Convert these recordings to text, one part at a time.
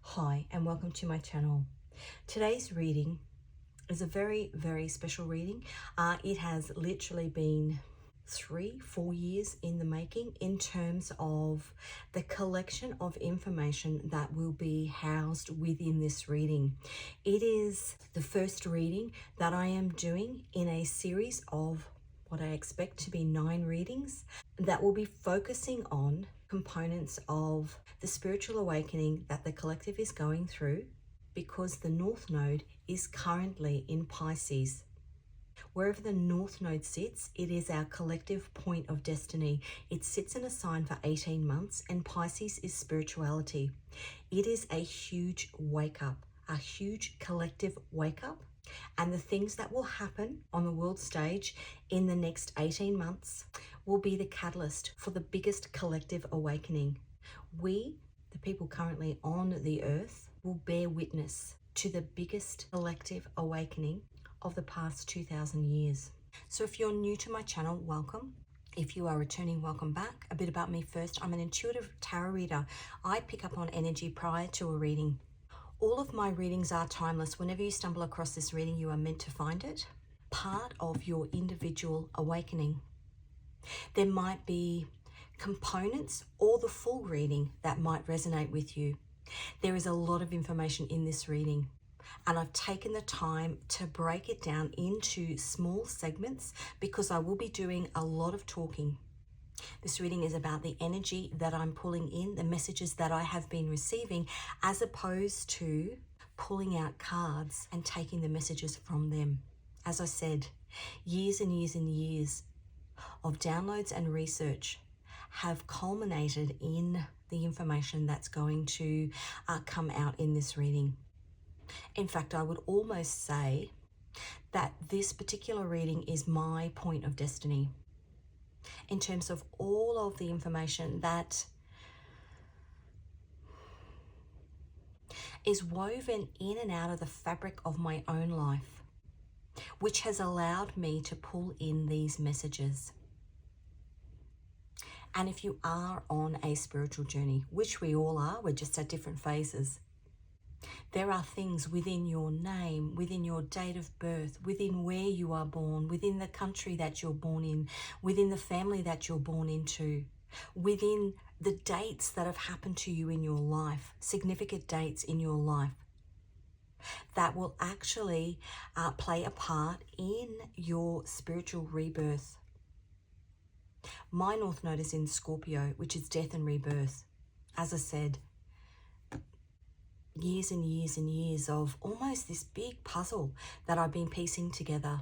Hi and welcome to my channel. Today's reading is a very, very special reading. It has literally been 3-4 years in the making in terms of the collection of information that will be housed within this reading. It is the first reading that I am doing in a series of what I expect to be 9 readings that will be focusing on components of the spiritual awakening that the collective is going through, because the North Node is currently in Pisces. Wherever the North Node sits, it is our collective point of destiny. It sits in a sign for 18 months, and Pisces is spirituality. It is a huge wake up, a huge collective wake up, and the things that will happen on the world stage in the next 18 months will be the catalyst for the biggest collective awakening. We, the people currently on the earth, will bear witness to the biggest collective awakening of the past 2,000 years. So if you're new to my channel, welcome. If you are returning, welcome back. A bit about me first. I'm an intuitive tarot reader. I pick up on energy prior to a reading. All of my readings are timeless. Whenever you stumble across this reading, you are meant to find it part of your individual awakening. There might be components or the full reading that might resonate with you. There is a lot of information in this reading, and I've taken the time to break it down into small segments because I will be doing a lot of talking. This reading is about the energy that I'm pulling in, the messages that I have been receiving, as opposed to pulling out cards and taking the messages from them. As I said, years and years and years of downloads and research have culminated in the information that's going to come out in this reading. In fact, I would almost say that this particular reading is my point of destiny in terms of all of the information that is woven in and out of the fabric of my own life, which has allowed me to pull in these messages. And if you are on a spiritual journey, which we all are, we're just at different phases, there are things within your name, within your date of birth, within where you are born, within the country that you're born in, within the family that you're born into, within the dates that have happened to you in your life, significant dates in your life, that will actually play a part in your spiritual rebirth. My North Node is in Scorpio, which is death and rebirth. As I said, years and years and years of almost this big puzzle that I've been piecing together.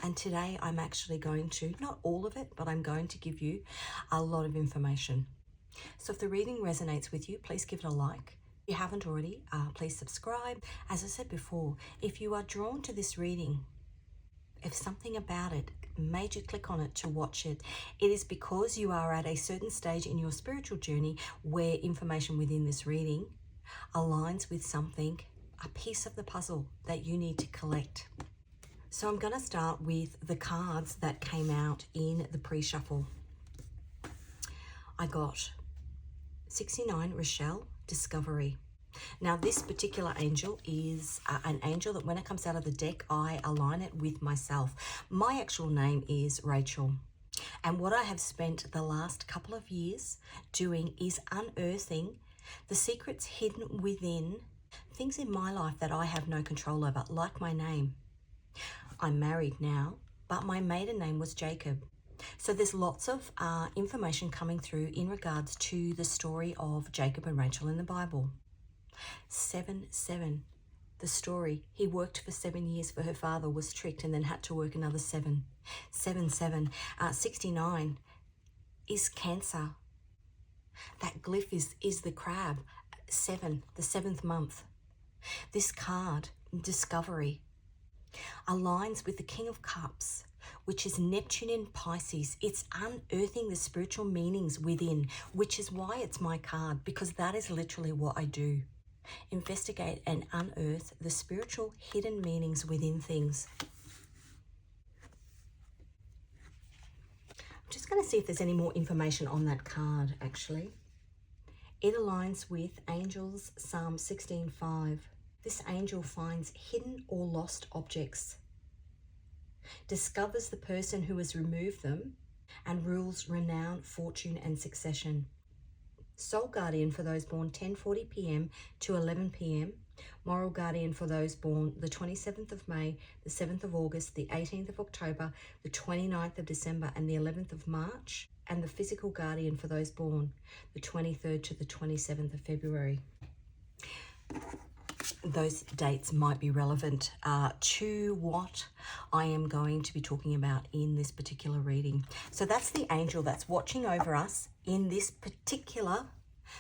And today I'm actually going to, not all of it, but I'm going to give you a lot of information. So if the reading resonates with you, please give it a like. If you haven't already, please subscribe. As I said before, if you are drawn to this reading, if something about it made you click on it to watch it, it is because you are at a certain stage in your spiritual journey where information within this reading aligns with something, a piece of the puzzle that you need to collect. So I'm going to start with the cards that came out in the pre-shuffle. I got 69, Rochelle, Discovery. Now this particular angel is an angel that when it comes out of the deck, I align it with myself. My actual name is Rachel. And what I have spent the last couple of years doing is unearthing the secrets hidden within things in my life that I have no control over, like my name. I'm married now, but my maiden name was Jacob. So there's lots of information coming through in regards to the story of Jacob and Rachel in the Bible. 7-7, the story. He worked for 7 years for her father, was tricked, and then had to work another 7. 7-7. 69 is Cancer. That glyph is the crab. 7, the 7th month. This card, Discovery, aligns with the King of Cups, which is Neptune in Pisces. It's unearthing the spiritual meanings within, which is why it's my card, because that is literally what I do. Investigate and unearth the spiritual hidden meanings within things. I'm just going to see if there's any more information on that card, actually. It aligns with Angels Psalm 16:5. This angel finds hidden or lost objects, discovers the person who has removed them, and rules renown, fortune, and succession. Soul guardian for those born 10:40 p.m. to 11 p.m. Moral guardian for those born the 27th of May, the 7th of August, the 18th of October, the 29th of December, and the 11th of March. And the physical guardian for those born the 23rd to the 27th of February. Those dates might be relevant to what I am going to be talking about in this particular reading. So that's the angel that's watching over us in this particular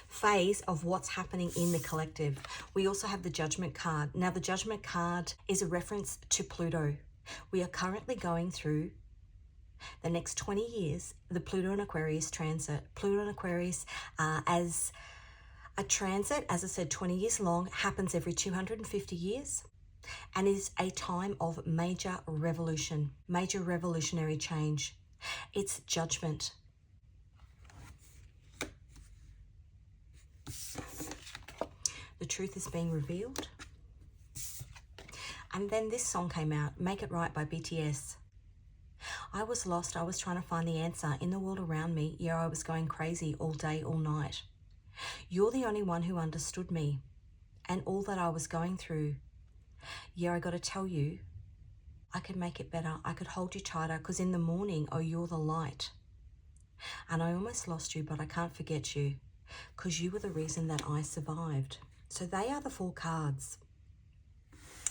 phase of what's happening in the collective. We also have the Judgment card. Now, the Judgment card is a reference to Pluto. We are currently going through the next 20 years, the Pluto and Aquarius transit. Pluto and Aquarius as a transit, as I said, 20 years long, happens every 250 years and is a time of major revolution, major revolutionary change. It's judgment. The truth is being revealed. And then this song came out, Make It Right by BTS. I was lost. I was trying to find the answer in the world around me. Yeah, I was going crazy all day, all night. You're the only one who understood me and all that I was going through. Yeah, I got to tell you, I could make it better. I could hold you tighter because in the morning, oh, you're the light. And I almost lost you, but I can't forget you because you were the reason that I survived. So they are the 4 cards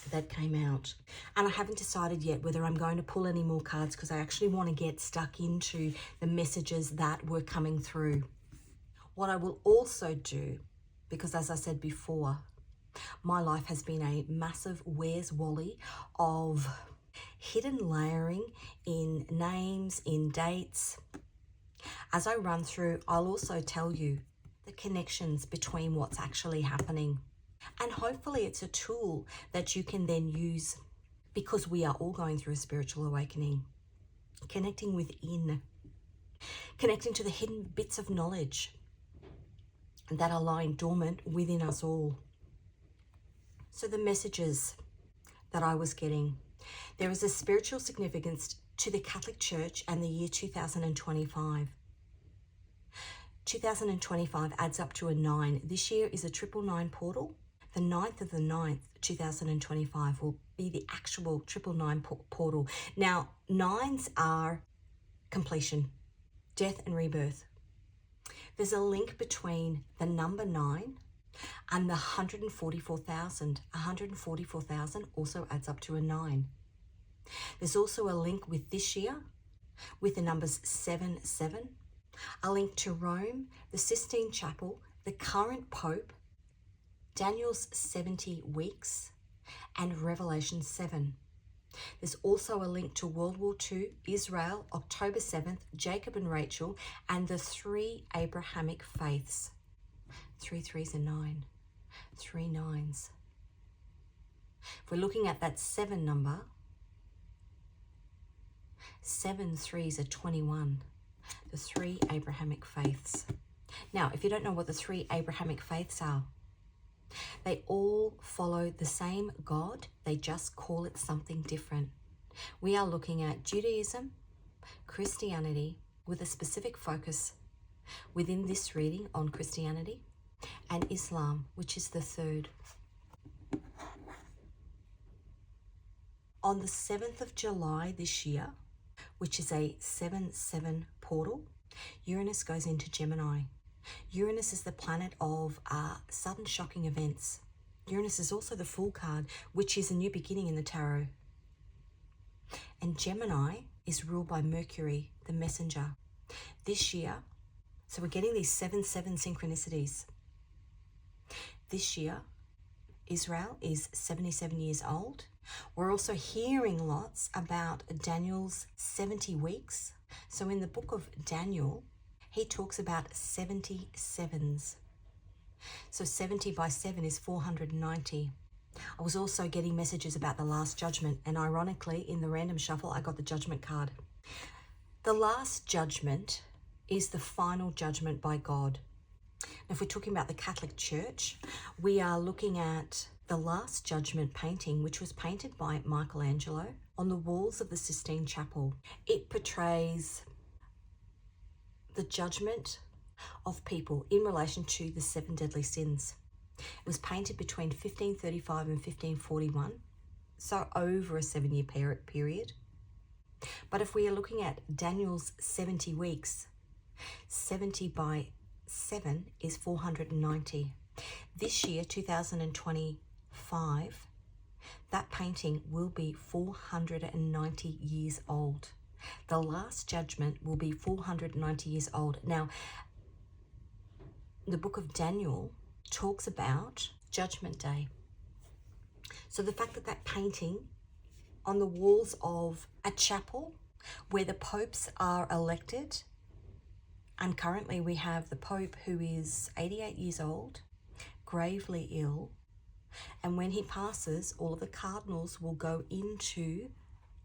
that came out. And I haven't decided yet whether I'm going to pull any more cards because I actually want to get stuck into the messages that were coming through. What I will also do, because as I said before, my life has been a massive Where's Wally of hidden layering in names, in dates. As I run through, I'll also tell you the connections between what's actually happening. And hopefully it's a tool that you can then use because we are all going through a spiritual awakening, connecting within, connecting to the hidden bits of knowledge that are lying dormant within us all. So the messages that I was getting, there is a spiritual significance to the Catholic Church and the year 2025. 2025 adds up to a 9. This year is a 999 portal. The 9th of the 9th, 2025 will be the actual 999 portal. Now, 9s are completion, death and rebirth. There's a link between the number 9 and the 144,000. 144,000 also adds up to a 9. There's also a link with this year with the numbers 77, a link to Rome, the Sistine Chapel, the current Pope, Daniel's 70 weeks, and Revelation 7. There's also a link to World War II, Israel, October 7th, Jacob and Rachel, and the 3 Abrahamic faiths. 3 3s are 9. 3 9s. If we're looking at that 7 number, 7 3s are 21. The 3 Abrahamic faiths. Now, if you don't know what the 3 Abrahamic faiths are, they all follow the same God, they just call it something different. We are looking at Judaism, Christianity, with a specific focus within this reading on Christianity, and Islam, which is the 3rd. On the 7th of July this year, which is a 7-7 portal, Uranus goes into Gemini. Uranus is the planet of sudden shocking events. Uranus is also the Fool card, which is a new beginning in the tarot. And Gemini is ruled by Mercury, the messenger. This year, so we're getting these 7-7 synchronicities. This year, Israel is 77 years old. We're also hearing lots about Daniel's 70 weeks. So in the book of Daniel, he talks about 77s. So 70 by 7 is 490. I was also getting messages about the Last Judgement, and ironically, in the random shuffle, I got the Judgment card. The Last Judgement is the final judgment by God. If we're talking about the Catholic Church, we are looking at the Last Judgement painting, which was painted by Michaelangelo on the walls of the Sistine Chapel. It portrays the judgment of people in relation to the 7 deadly sins. It was painted between 1535 and 1541, so over a 7-year period. But if we are looking at Daniel's 70 weeks, 70 by 7 is 490. This year, 2025, that painting will be 490 years old. The Last Judgement will be 490 years old. Now, the book of Daniel talks about Judgment Day. So the fact that that painting on the walls of a chapel where the popes are elected, and currently we have the Pope who is 88 years old, gravely ill, and when he passes, all of the cardinals will go into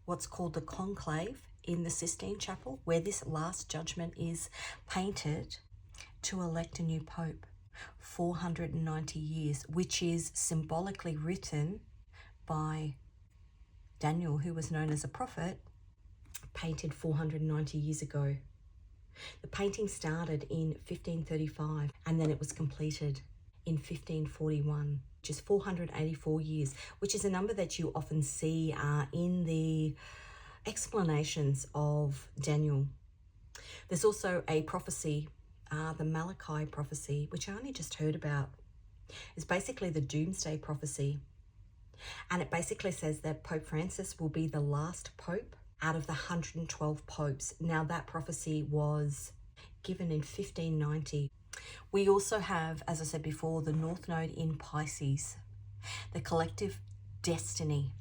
what's called the conclave in the Sistine Chapel, where this Last Judgement is painted, to elect a new Pope. 490 years, which is symbolically written by Daniel, who was known as a prophet, painted 490 years ago. The painting started in 1535 and then it was completed in 1541, which is 484 years, which is a number that you often see in the explanations of Daniel. There's also a prophecy, the Malachi prophecy, which I only just heard about. It's basically the Doomsday prophecy. And it basically says that Pope Francis will be the last Pope out of the 112 popes. Now that prophecy was given in 1590. We also have, as I said before, the North Node in Pisces, the collective destiny.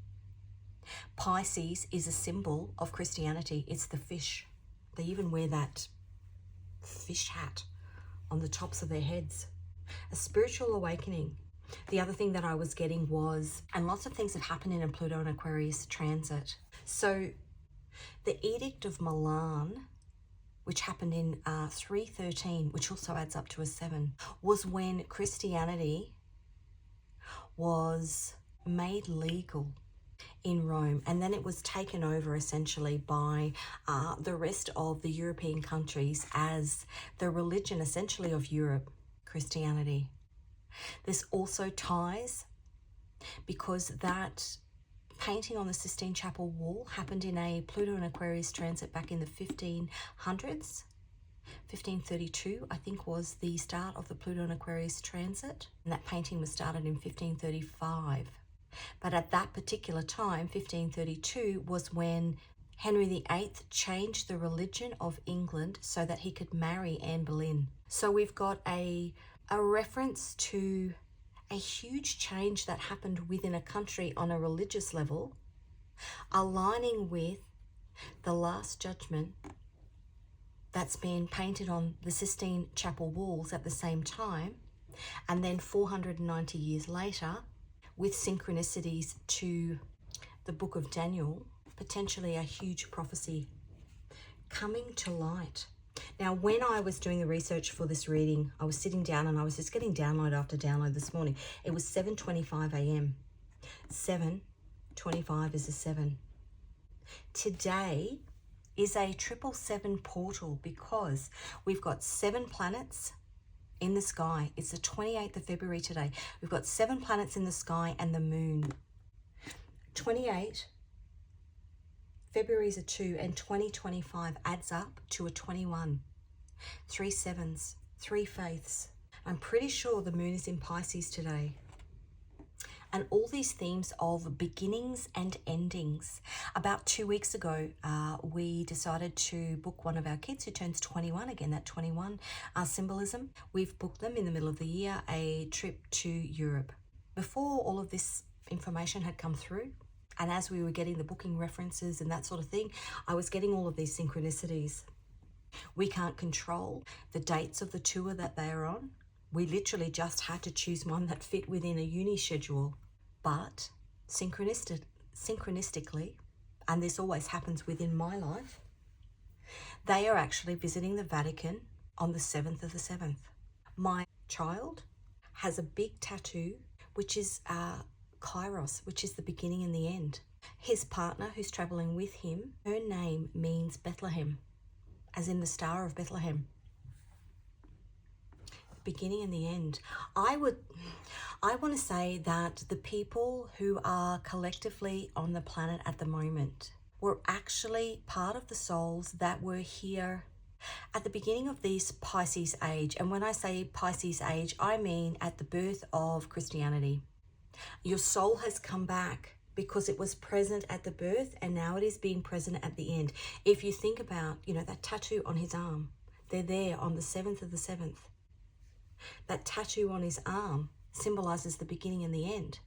Pisces is a symbol of Christianity. It's the fish. They even wear that fish hat on the tops of their heads. A spiritual awakening. The other thing that I was getting was, and lots of things have happened in a Pluto and Aquarius transit. So the Edict of Milan, which happened in 313, which also adds up to a 7, was when Christianity was made legal in Rome, and then it was taken over essentially by the rest of the European countries as the religion essentially of Europe, Christianity. This also ties because that painting on the Sistine Chapel wall happened in a Pluto and Aquarius transit back in the 1500s. 1532, I think, was the start of the Pluto and Aquarius transit, and that painting was started in 1535. But at that particular time, 1532, was when Henry VIII changed the religion of England so that he could marry Anne Boleyn. So we've got a reference to a huge change that happened within a country on a religious level, aligning with the Last Judgement that's been painted on the Sistine Chapel walls at the same time, and then 490 years later, with synchronicities to the book of Daniel, potentially a huge prophecy coming to light. Now, when I was doing the research for this reading, I was sitting down and I was just getting download after download this morning. It was 7:25 a.m. 7:25 is a 7. Today is a 777 portal because we've got 7 planets in the sky. It's the 28th of February today. We've got 7 planets in the sky and the moon. 28, February is a 2, and 2025 adds up to a 21. 3 sevens, 3 faiths. I'm pretty sure the moon is in Pisces today. And all these themes of beginnings and endings. About 2 weeks ago, we decided to book one of our kids who turns 21, again, that 21 symbolism. We've booked them in the middle of the year, a trip to Europe. Before all of this information had come through, and as we were getting the booking references and that sort of thing, I was getting all of these synchronicities. We can't control the dates of the tour that they are on. We literally just had to choose one that fit within a uni schedule. But synchronistically, and this always happens within my life, they are actually visiting the Vatican on the 7th of the 7th. My child has a big tattoo, which is Kairos, which is the beginning and the end. His partner who's traveling with him, her name means Bethlehem, as in the Star of Bethlehem. The beginning and the end. I want to say that the people who are collectively on the planet at the moment were actually part of the souls that were here at the beginning of this Pisces age. And when I say Pisces age, I mean at the birth of Christianity. Your soul has come back because it was present at the birth, and now it is being present at the end. If you think about, that tattoo on his arm, they're there on the 7th of the 7th. That tattoo on his arm symbolizes the beginning and the end.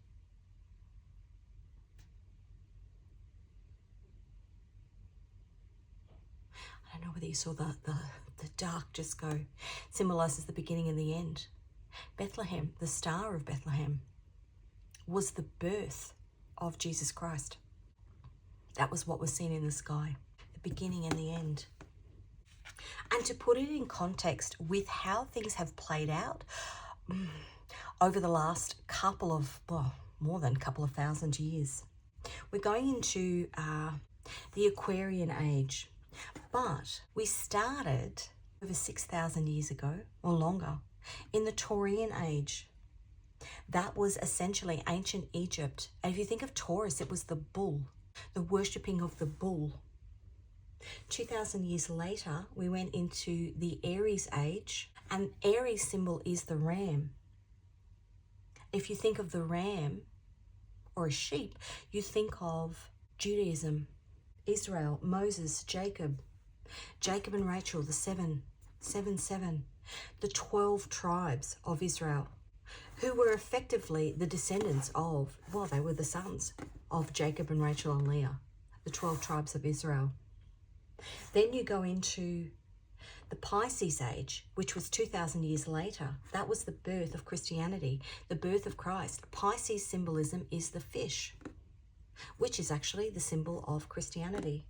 I don't know whether you saw the dark just go. Symbolizes the beginning and the end. Bethlehem, the Star of Bethlehem, was the birth of Jesus Christ. That was what was seen in the sky, the beginning and the end. And to put it in context with how things have played out over the last more than a couple of thousand years, we're going into the Aquarian age. But we started over 6,000 years ago or longer in the Taurian age. That was essentially ancient Egypt. And if you think of Taurus, it was the bull, the worshipping of the bull. 2,000 years later, we went into the Aries age, and Aries symbol is the ram. If you think of the ram or a sheep, you think of Judaism, Israel, Moses, Jacob and Rachel, the 7, the 12 tribes of Israel, who were effectively the descendants of, they were the sons of Jacob and Rachel and Leah, the 12 tribes of Israel. Then you go into the Pisces age, which was 2,000 years later. That was the birth of Christianity, the birth of Christ. Pisces symbolism is the fish, which is actually the symbol of Christianity.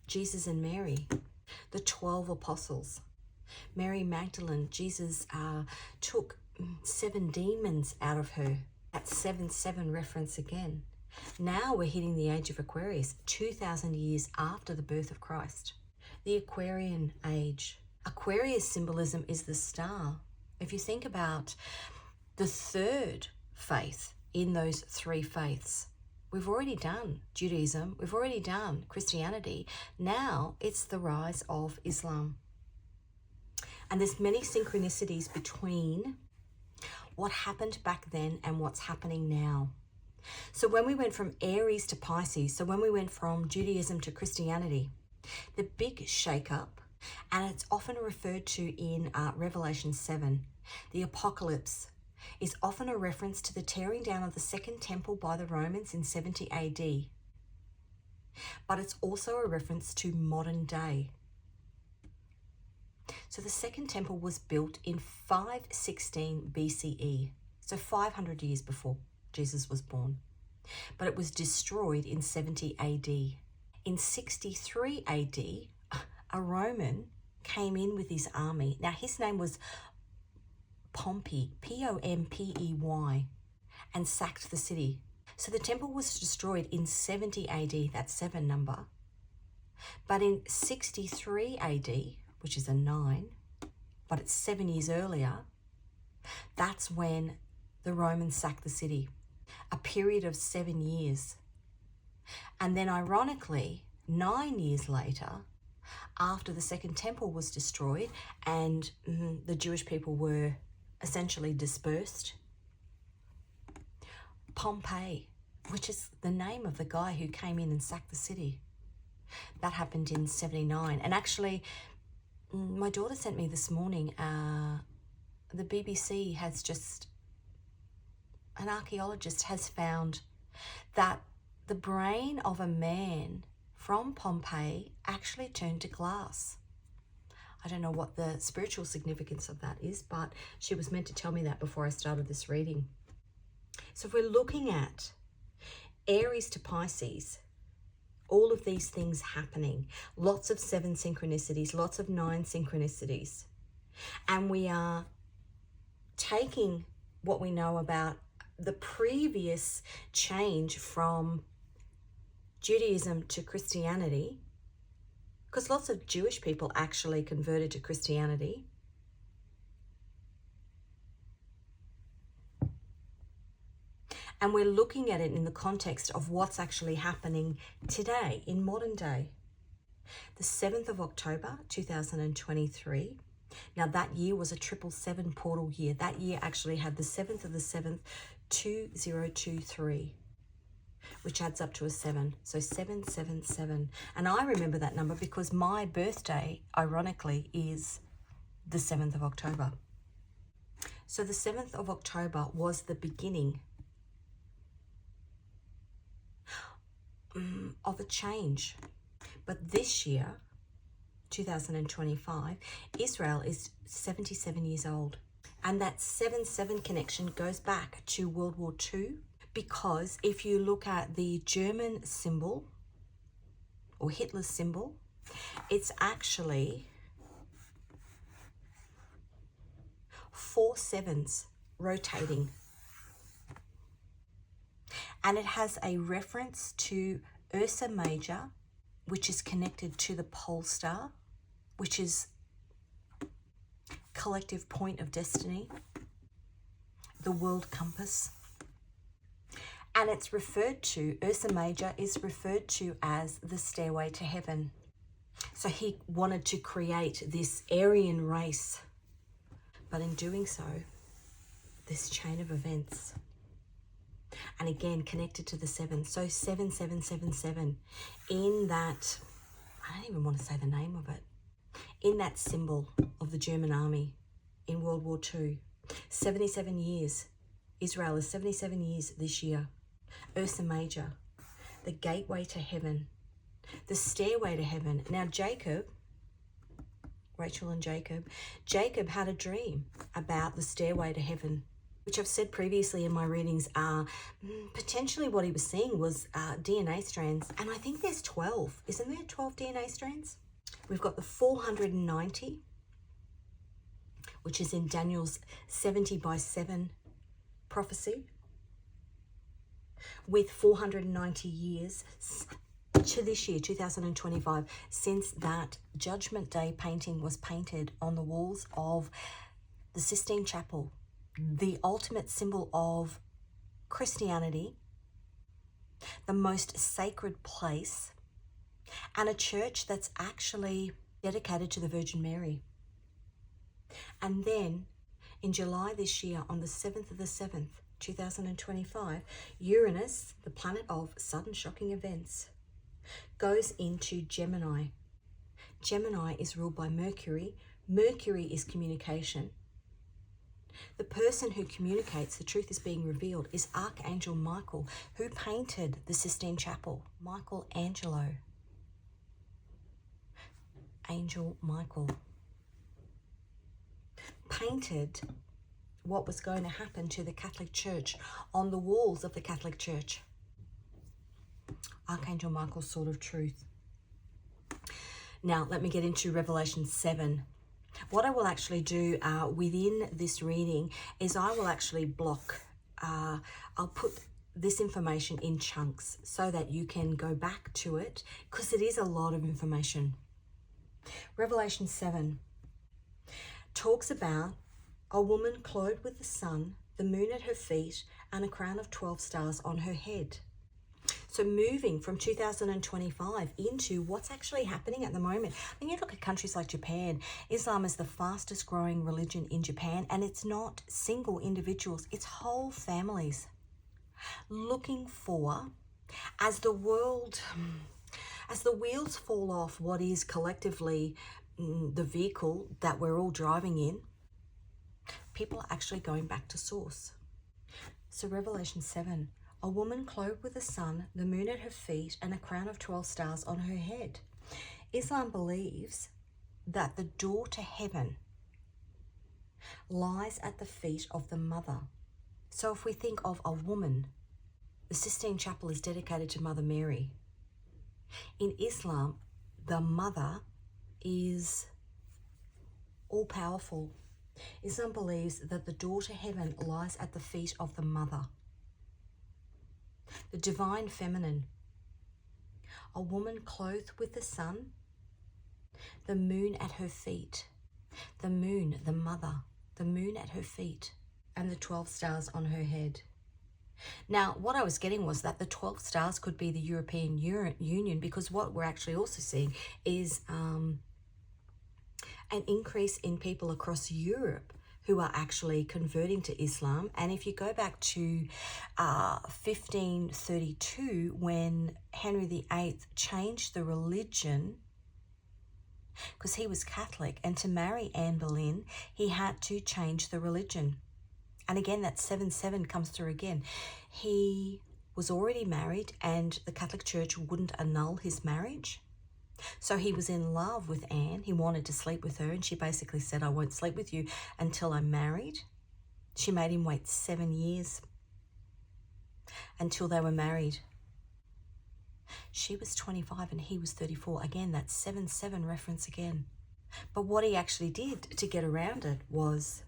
Jesus and Mary, the 12 apostles. Mary Magdalene, Jesus took 7 demons out of her. That 7-7 reference again. Now we're hitting the age of Aquarius, 2,000 years after the birth of Christ. The Aquarian age. Aquarius symbolism is the star. If you think about the third faith in those 3 faiths, we've already done Judaism, we've already done Christianity. Now it's the rise of Islam. And there's many synchronicities between what happened back then and what's happening now. So when we went from Aries to Pisces, so when we went from Judaism to Christianity, the big shake-up, and it's often referred to in Revelation 7, the apocalypse, is often a reference to the tearing down of the Second Temple by the Romans in 70 AD. But it's also a reference to modern day. So the Second Temple was built in 516 BCE, so 500 years before Jesus was born. But it was destroyed in 70 AD. In 63 AD, a Roman came in with his army. Now his name was Pompey, Pompey, and sacked the city. So the temple was destroyed in 70 AD, that 7 number. But in 63 AD, which is a 9, but it's 7 years earlier, that's when the Romans sacked the city. A period of 7 years. And then ironically, 9 years later, after the Second Temple was destroyed and the Jewish people were essentially dispersed, Pompey, which is the name of the guy who came in and sacked the city, that happened in 79. And actually, my daughter sent me this morning, the BBC has just, an archaeologist has found that the brain of a man from Pompeii actually turned to glass. I don't know what the spiritual significance of that is, but she was meant to tell me that before I started this reading. So if we're looking at Aries to Pisces, all of these things happening, lots of 7 synchronicities, lots of 9 synchronicities, and we are taking what we know about the previous change from Judaism to Christianity, because lots of Jewish people actually converted to Christianity. And we're looking at it in the context of what's actually happening today, in modern day. The 7th of October, 2023. Now that year was a 777 portal year. That year actually had the 7th of the 7th, 2023, which adds up to a 7. So 777. And I remember that number because my birthday, ironically, is the 7th of October. So the 7th of October was the beginning of a change. But this year, 2025, Israel is 77 years old. And that 7-7 connection goes back to World War II, because if you look at the German symbol, or Hitler's symbol, it's actually 4 sevens rotating. And it has a reference to Ursa Major, which is connected to the pole star, which is collective point of destiny, the world compass. And it's referred to, Ursa Major is referred to as the stairway to heaven. So he wanted to create this Aryan race, but in doing so, this chain of events. And again, connected to the 7. So 7777, in that, I don't even want to say the name of it, in that symbol of the German army in World War II. 77 years. Israel is 77 years this year. Ursa Major, the gateway to heaven, the stairway to heaven. Now Jacob, Rachel and Jacob had a dream about the stairway to heaven, which I've said previously in my readings, potentially what he was seeing was DNA strands. And I think there's 12. Isn't there 12 DNA strands? We've got the 490, which is in Daniel's 70 by 7 prophecy, with 490 years to this year, 2025, since that Judgment Day painting was painted on the walls of the Sistine Chapel, the ultimate symbol of Christianity, the most sacred place, and a church that's actually dedicated to the Virgin Mary. And then in July this year, on the 7th of the 7th, 2025, Uranus, the planet of sudden shocking events, goes into Gemini. Gemini is ruled by Mercury. Mercury is communication. The person who communicates, the truth is being revealed, is Archangel Michael, who painted the Sistine Chapel. Michaelangelo. Angel Michael painted what was going to happen to the Catholic Church on the walls of the Catholic Church. Archangel Michael's sword of truth. Now, let me get into Revelation 7. What I will actually do within this reading is I will actually block, I'll put this information in chunks so that you can go back to it, because it is a lot of information. Revelation 7 talks about a woman clothed with the sun, the moon at her feet, and a crown of 12 stars on her head. So moving from 2025 into what's actually happening at the moment. When you look at countries like Japan, Islam is the fastest growing religion in Japan, and it's not single individuals, it's whole families looking for, as the wheels fall off what is collectively the vehicle that we're all driving in, people are actually going back to source. So Revelation 7, a woman clothed with the sun, the moon at her feet, and a crown of 12 stars on her head. Islam believes that the door to heaven lies at the feet of the mother. So if we think of a woman, the Sistine Chapel is dedicated to Mother Mary. In Islam, the mother is all-powerful. Islam believes that the door to heaven lies at the feet of the mother, the divine feminine, a woman clothed with the sun, the moon at her feet, the moon, the mother, the moon at her feet, and the 12 stars on her head. Now, what I was getting was that the 12 stars could be the European Union, because what we're actually also seeing is an increase in people across Europe who are actually converting to Islam. And if you go back to 1532, when Henry VIII changed the religion, because he was Catholic, and to marry Anne Boleyn, he had to change the religion. And again, that 7-7 comes through again. He was already married and the Catholic Church wouldn't annul his marriage. So he was in love with Anne. He wanted to sleep with her, and she basically said, I won't sleep with you until I'm married. She made him wait 7 years until they were married. She was 25 and he was 34. Again, that 7-7 reference again. But what he actually did to get around it was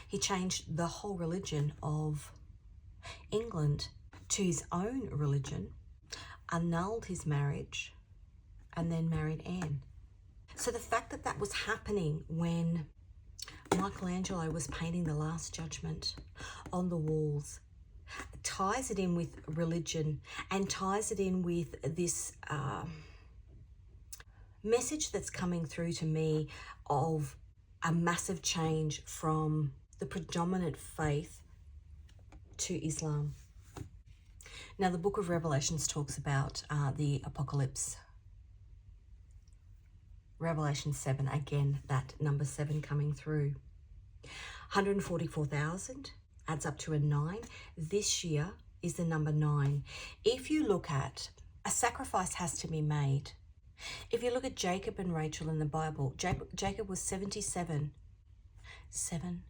he changed the whole religion of England to his own religion, annulled his marriage, and then married Anne. So the fact that that was happening when Michaelangelo was painting the Last Judgement on the walls ties it in with religion and ties it in with this message that's coming through to me of a massive change from the predominant faith to Islam. Now, the book of Revelations talks about the apocalypse. Revelation 7, again, that number 7 coming through. 144,000 adds up to a 9. This year is the number 9. If you look at, a sacrifice has to be made. If you look at Jacob and Rachel in the Bible, Jacob was 77. 7.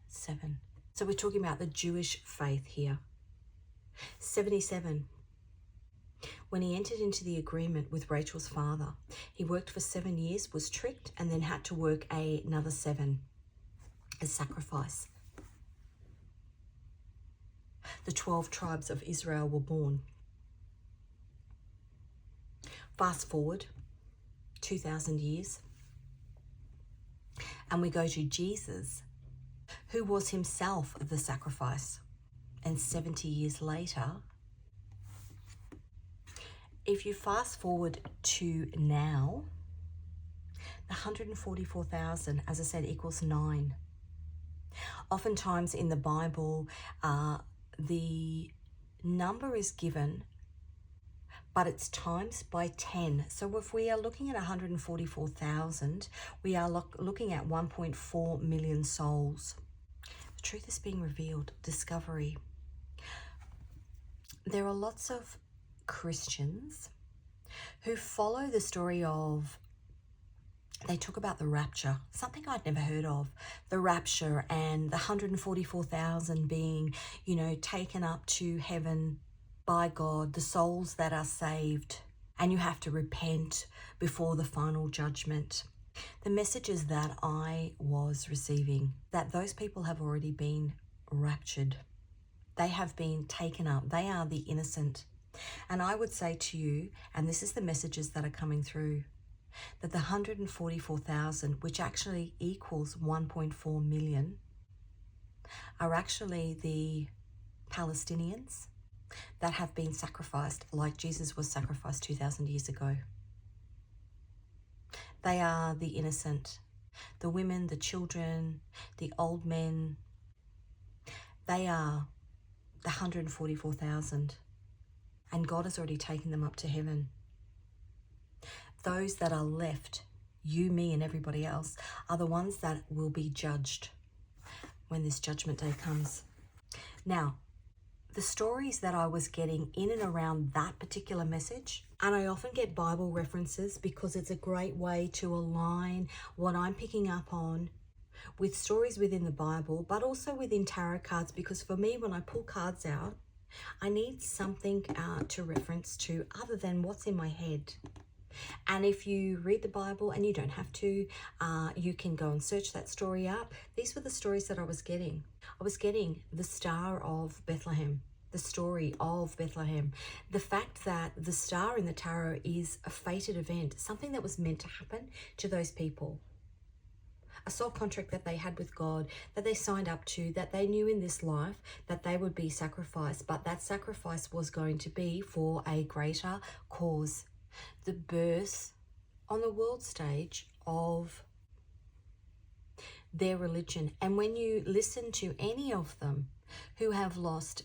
So we're talking about the Jewish faith here. 77. When he entered into the agreement with Rachel's father, he worked for 7 years, was tricked, and then had to work another 7 as sacrifice. The 12 tribes of Israel were born. Fast forward 2,000 years, and we go to Jesus, who was himself the sacrifice. And 70 years later, if you fast forward to now, the 144,000, as I said, equals 9. Oftentimes in the Bible, the number is given, but it's times by 10. So if we are looking at 144,000, we are looking at 1.4 million souls. The truth is being revealed. Discovery. There are lots of Christians who follow the story of, they talk about the rapture, something I'd never heard of, the rapture, and the 144,000 being, taken up to heaven by God, the souls that are saved, and you have to repent before the final judgment. The messages that I was receiving, that those people have already been raptured. They have been taken up. They are the innocent. And I would say to you, and this is the messages that are coming through, that the 144,000, which actually equals 1.4 million, are actually the Palestinians that have been sacrificed like Jesus was sacrificed 2,000 years ago. They are the innocent, the women, the children, the old men. They are the 144,000, and God has already taken them up to heaven. Those that are left, you, me, and everybody else, are the ones that will be judged when this judgment day comes. Now, the stories that I was getting in and around that particular message, and I often get Bible references because it's a great way to align what I'm picking up on with stories within the Bible, but also within tarot cards, because for me, when I pull cards out, I need something to reference to other than what's in my head. And if you read the Bible, and you don't have to, you can go and search that story up. These were the stories that I was getting. I was getting the Star of Bethlehem, the story of Bethlehem. The fact that the star in the tarot is a fated event, something that was meant to happen to those people. A soul contract that they had with God, that they signed up to, that they knew in this life that they would be sacrificed, but that sacrifice was going to be for a greater cause. The birth on the world stage of their religion. And when you listen to any of them who have lost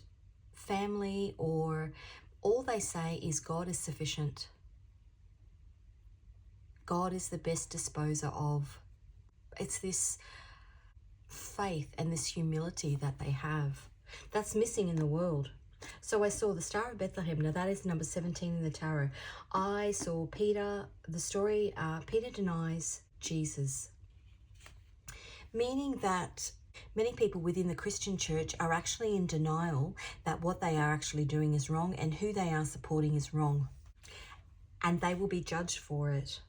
family, or all they say is God is sufficient. God is the best disposer of. It's this faith and this humility that they have that's missing in the world. So I saw the Star of Bethlehem. Now that is number 17 in the tarot. I saw Peter, the story, Peter denies Jesus. Meaning that many people within the Christian church are actually in denial that what they are actually doing is wrong and who they are supporting is wrong. And they will be judged for it.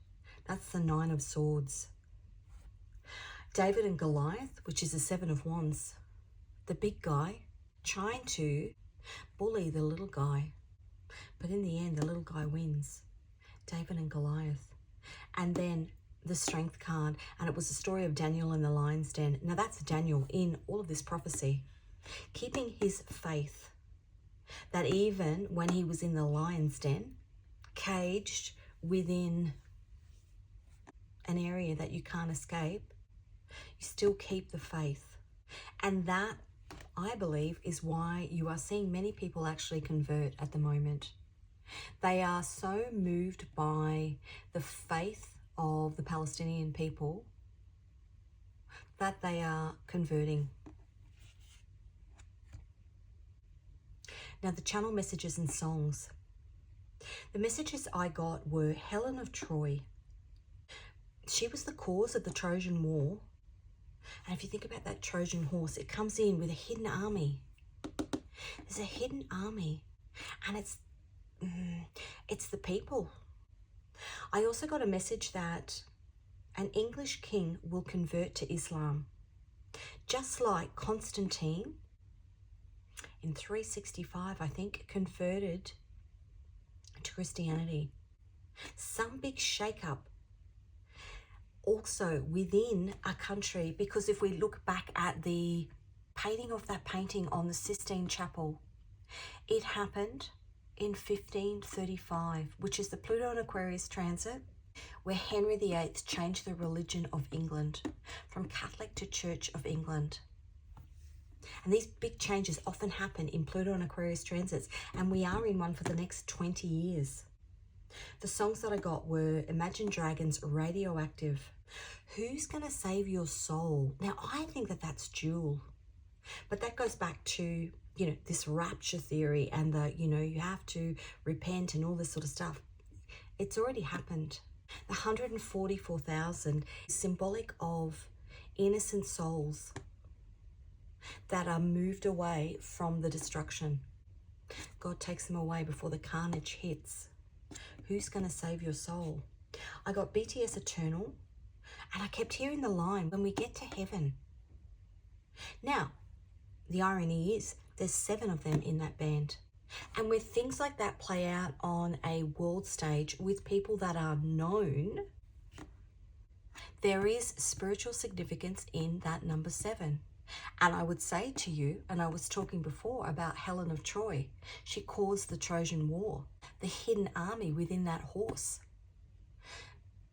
That's the 9 of Swords. David and Goliath, which is the 7 of Wands. The big guy trying to bully the little guy. But in the end, the little guy wins. David and Goliath. And then the Strength card. And it was the story of Daniel in the lion's den. Now that's Daniel in all of this prophecy. Keeping his faith. That even when he was in the lion's den, caged within an area that you can't escape, you still keep the faith. And that, I believe, is why you are seeing many people actually convert at the moment. They are so moved by the faith of the Palestinian people that they are converting. Now the channel messages and songs. The messages I got were Helen of Troy. She was the cause of the Trojan War. And if you think about that Trojan horse, it comes in with a hidden army. There's a hidden army, and it's the people. I also got a message that an English king will convert to Islam, just like Constantine in 365, I think, converted to Christianity. Some big shake-up also within a country, because if we look back at the painting of that painting on the Sistine Chapel, it happened in 1535, which is the Pluto and Aquarius transit, where Henry VIII changed the religion of England from Catholic to Church of England. And these big changes often happen in Pluto and Aquarius transits, and we are in one for the next 20 years. The songs that I got were Imagine Dragons, Radioactive. Who's going to save your soul? Now, I think that that's Jewel. But that goes back to, this rapture theory and the, you have to repent and all this sort of stuff. It's already happened. The 144,000 is symbolic of innocent souls that are moved away from the destruction. God takes them away before the carnage hits. Who's going to save your soul? I got BTS Eternal, and I kept hearing the line, when we get to heaven. Now, the irony is, there's 7 of them in that band. And when things like that play out on a world stage with people that are known, there is spiritual significance in that number 7. And I would say to you, and I was talking before about Helen of Troy, she caused the Trojan War, the hidden army within that horse.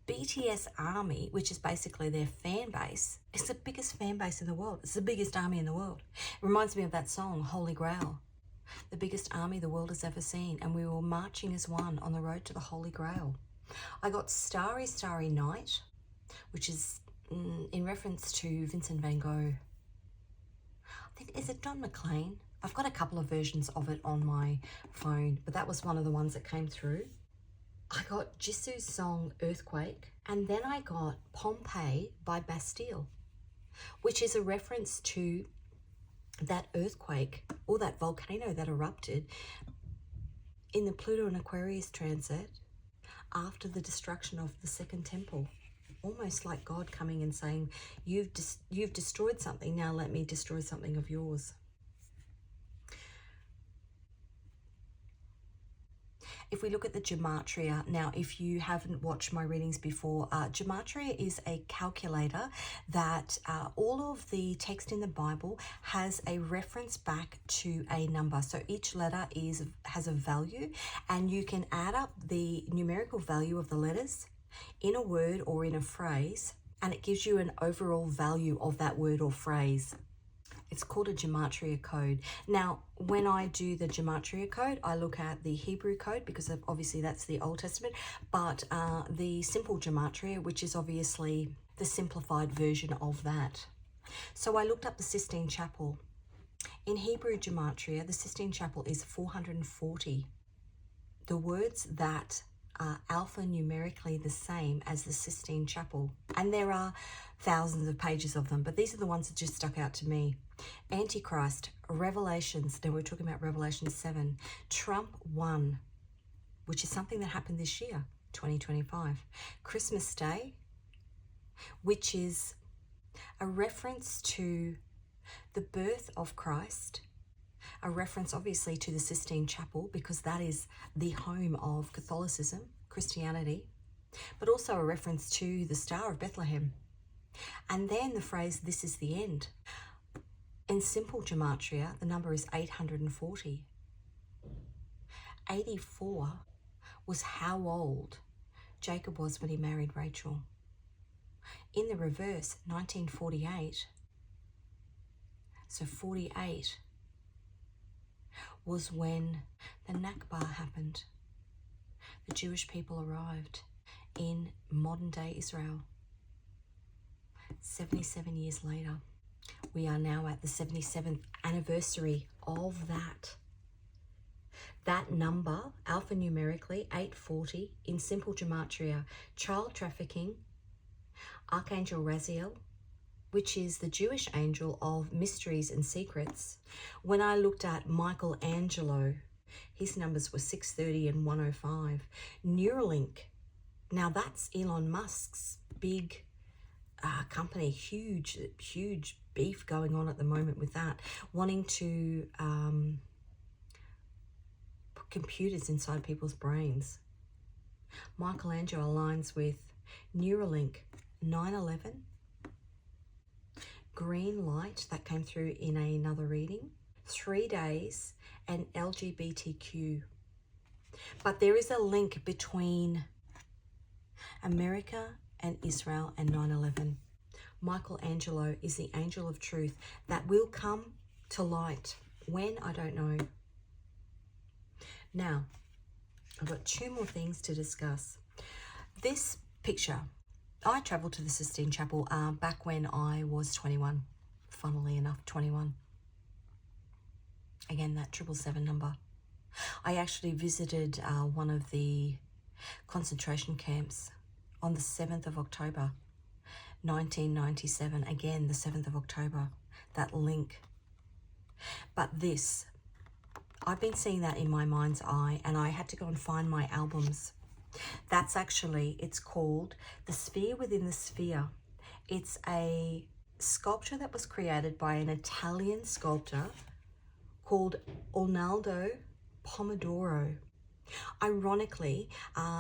BTS Army, which is basically their fan base, is the biggest fan base in the world. It's the biggest army in the world. It reminds me of that song, Holy Grail. The biggest army the world has ever seen, and we were marching as one on the road to the Holy Grail. I got Starry, Starry Night, which is in reference to Vincent van Gogh. I think, is it John McClane? I've got a couple of versions of it on my phone, but that was one of the ones that came through. I got Jisoo's song Earthquake, and then I got Pompeii by Bastille, which is a reference to that earthquake or that volcano that erupted in the Pluto and Aquarius transit after the destruction of the Second Temple. Almost like God coming and saying, you've destroyed something, now let me destroy something of yours. If we look at the Gematria, now if you haven't watched my readings before, Gematria is a calculator that all of the text in the Bible has a reference back to a number. So each letter has a value, and you can add up the numerical value of the letters in a word or in a phrase, and it gives you an overall value of that word or phrase. It's called a Gematria code. Now, when I do the Gematria code, I look at the Hebrew code because obviously that's the Old Testament, but the simple Gematria, which is obviously the simplified version of that. So I looked up the Sistine Chapel. In Hebrew Gematria, the Sistine Chapel is 440. The words that are alphanumerically the same as the Sistine Chapel. And there are thousands of pages of them, but these are the ones that just stuck out to me. Antichrist, Revelations, now we're talking about Revelation 7, Trump 1, which is something that happened this year, 2025. Christmas Day, which is a reference to the birth of Christ, a reference obviously to the Sistine Chapel because that is the home of Catholicism, Christianity, but also a reference to the Star of Bethlehem. And then the phrase, this is the end. In simple Gematria, the number is 840. 84 was how old Jacob was when he married Rachel. In the reverse, 1948, so 48 was when the Nakba happened. The Jewish people arrived in modern-day Israel. 77 years later, we are now at the 77th anniversary of that. That number, alphanumerically, 840, in simple Gematria, child trafficking, Archangel Raziel, which is the Jewish angel of mysteries and secrets. When I looked at Michaelangelo, his numbers were 630 and 105. Neuralink, now that's Elon Musk's big company, huge beef going on at the moment with that, wanting to put computers inside people's brains. Michaelangelo aligns with Neuralink, 9/11, green light, that came through in another reading, 3 days, and LGBTQ. But there is a link between America and Israel and 9/11. Michaelangelo is the angel of truth that will come to light. When, I don't know. Now, I've got 2 more things to discuss. This picture, I travelled to the Sistine Chapel back when I was 21, funnily enough, 21. Again, that 777 number. I actually visited one of the concentration camps on the 7th of October, 1997. Again, the 7th of October, that link. But this, I've been seeing that in my mind's eye, and I had to go and find my albums. That's actually, it's called The Sphere Within the Sphere. It's a sculpture that was created by an Italian sculptor called Arnaldo Pomodoro. Ironically,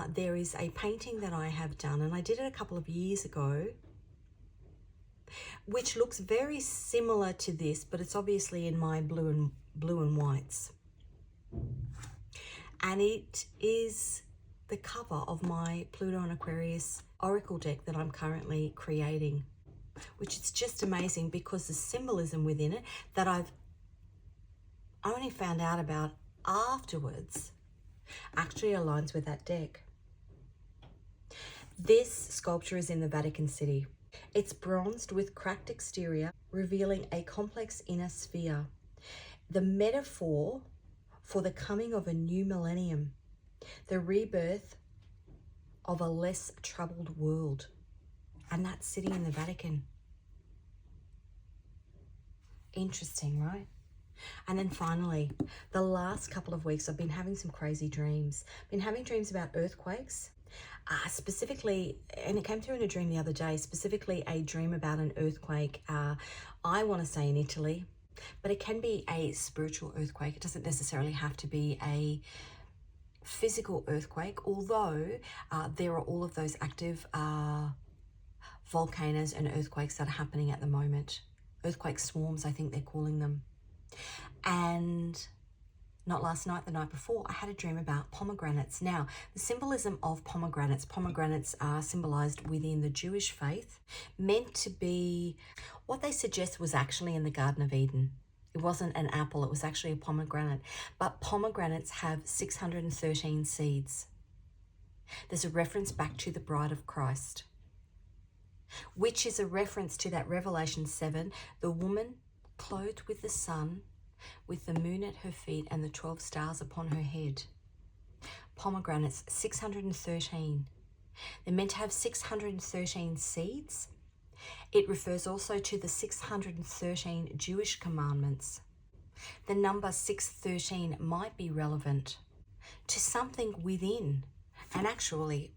there is a painting that I have done, and I did it a couple of years ago, which looks very similar to this, but it's obviously in my blue and whites. And it is the cover of my Pluto and Aquarius oracle deck that I'm currently creating, which is just amazing because the symbolism within it that I've only found out about afterwards actually aligns with that deck. This sculpture is in the Vatican City. It's bronzed with cracked exterior, revealing a complex inner sphere. The metaphor for the coming of a new millennium, the rebirth of a less troubled world. And that's sitting in the Vatican. Interesting, right? And then finally, the last couple of weeks, I've been having some crazy dreams. Been having dreams about earthquakes, Specifically, and it came through in a dream the other day, specifically a dream about an earthquake. I want to say in Italy, but it can be a spiritual earthquake. It doesn't necessarily have to be a physical earthquake, although there are all of those active volcanoes and earthquakes that are happening at the moment. Earthquake swarms, I think they're calling them. And not last night, the night before, I had a dream about pomegranates. Now, the symbolism of pomegranates are symbolized within the Jewish faith, meant to be what they suggest was actually in the Garden of Eden. It wasn't an apple, it was actually a pomegranate. But pomegranates have 613 seeds. There's a reference back to the bride of Christ, which is a reference to that Revelation 7, the woman clothed with the sun, with the moon at her feet and the 12 stars upon her head. Pomegranates, 613. They're meant to have 613 seeds. It refers also to the 613 Jewish commandments. The number 613 might be relevant to something within. And actually,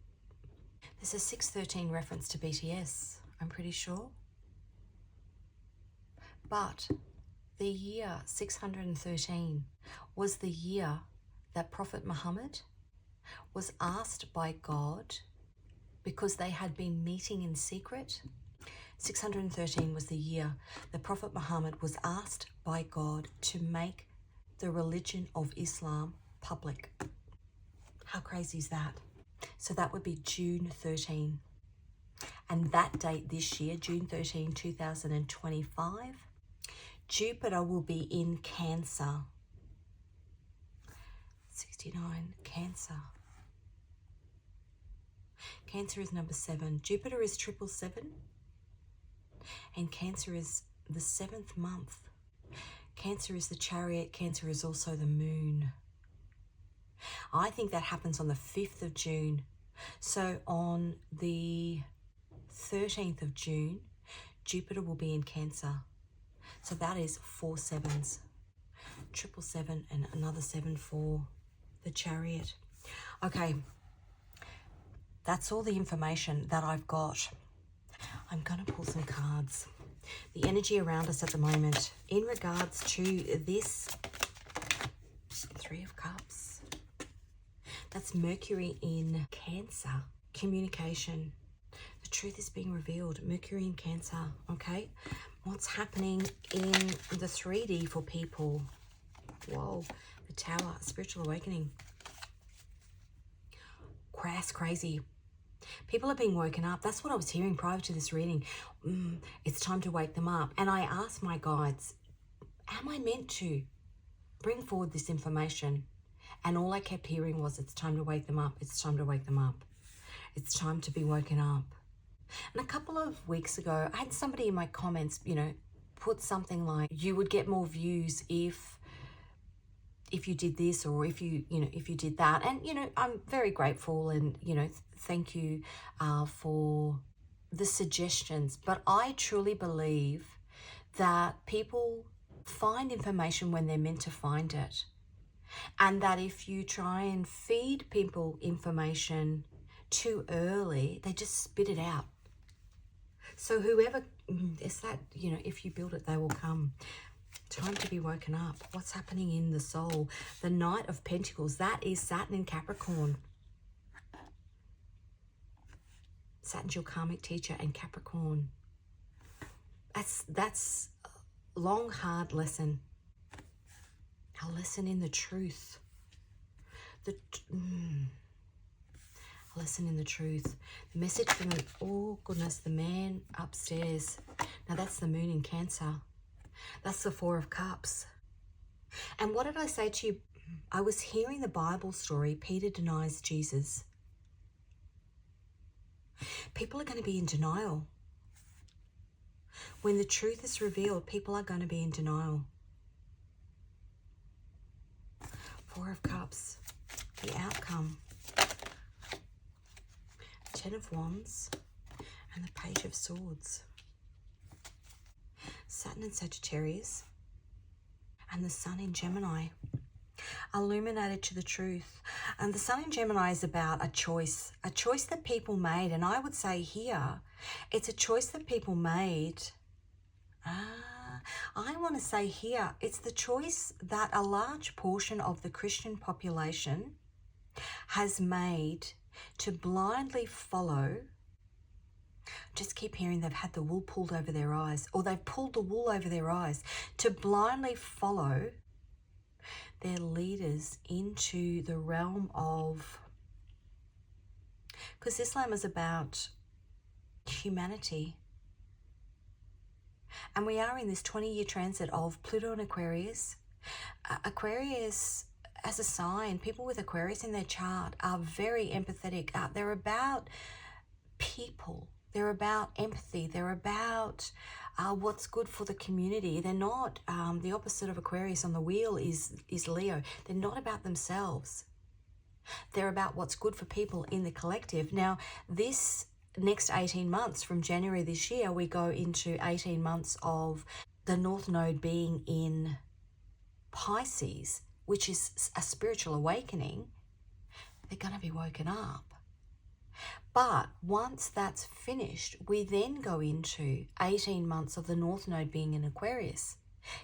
there's a 613 reference to BTS, I'm pretty sure. But the year 613 was the year that Prophet Muhammad was asked by God, because they had been meeting in secret. 613 was the year that Prophet Muhammad was asked by God to make the religion of Islam public. How crazy is that? So that would be June 13. And that date this year, June 13, 2025, Jupiter will be in Cancer. 69, Cancer. Cancer is number 7. Jupiter is 777. And Cancer is the 7th month. Cancer is the chariot. Cancer is also the moon. I think that happens on the 5th of June. So on the 13th of June, Jupiter will be in Cancer. So that is 4 sevens. 777 and another 7 for the chariot. Okay, that's all the information that I've got. I'm going to pull some cards. The energy around us at the moment in regards to this 3 of Cups. That's Mercury in Cancer. Communication. The truth is being revealed. Mercury in Cancer, okay? What's happening in the 3D for people? Whoa, the Tower, spiritual awakening. Crazy. People are being woken up. That's what I was hearing prior to this reading. It's time to wake them up. And I asked my guides, am I meant to bring forward this information? And all I kept hearing was, it's time to wake them up. It's time to wake them up. It's time to be woken up. And a couple of weeks ago, I had somebody in my comments, put something like, you would get more views if you did this, or if you did that. And, I'm very grateful, and, thank you for the suggestions. But I truly believe that people find information when they're meant to find it. And that if you try and feed people information too early, they just spit it out. So whoever is that, if you build it, they will come. Time to be woken up. What's happening in the soul? The Knight of Pentacles. That is Saturn in Capricorn. Saturn's your karmic teacher, and Capricorn. That's a long, hard lesson. A lesson in the truth. A lesson in the truth. The message from the man upstairs. Now that's the Moon in Cancer. That's the 4 of Cups. And what did I say to you? I was hearing the Bible story, Peter denies Jesus. People are going to be in denial. When the truth is revealed, people are going to be in denial. 4 of Cups, the outcome. 10 of Wands and the Page of Swords. Saturn in Sagittarius and the Sun in Gemini. Illuminated to the truth. And the Sun in Gemini is about a choice that people made. And I would say here, it's a choice that people made. I want to say here, it's the choice that a large portion of the Christian population has made to blindly follow. Just keep hearing they've had the wool pulled over their eyes, or they've pulled the wool over their eyes, to blindly follow their leaders into the realm of, because Islam is about humanity. And we are in this 20-year transit of Pluto and Aquarius. Aquarius, as a sign, people with Aquarius in their chart are very empathetic. They're about people. They're about empathy. They're about what's good for the community. They're not, the opposite of Aquarius on the wheel is Leo. They're not about themselves. They're about what's good for people in the collective. Now, this next 18 months, from January this year, we go into 18 months of the North Node being in Pisces, which is a spiritual awakening. They're going to be woken up. But once that's finished, we then go into 18 months of the North Node being in Aquarius.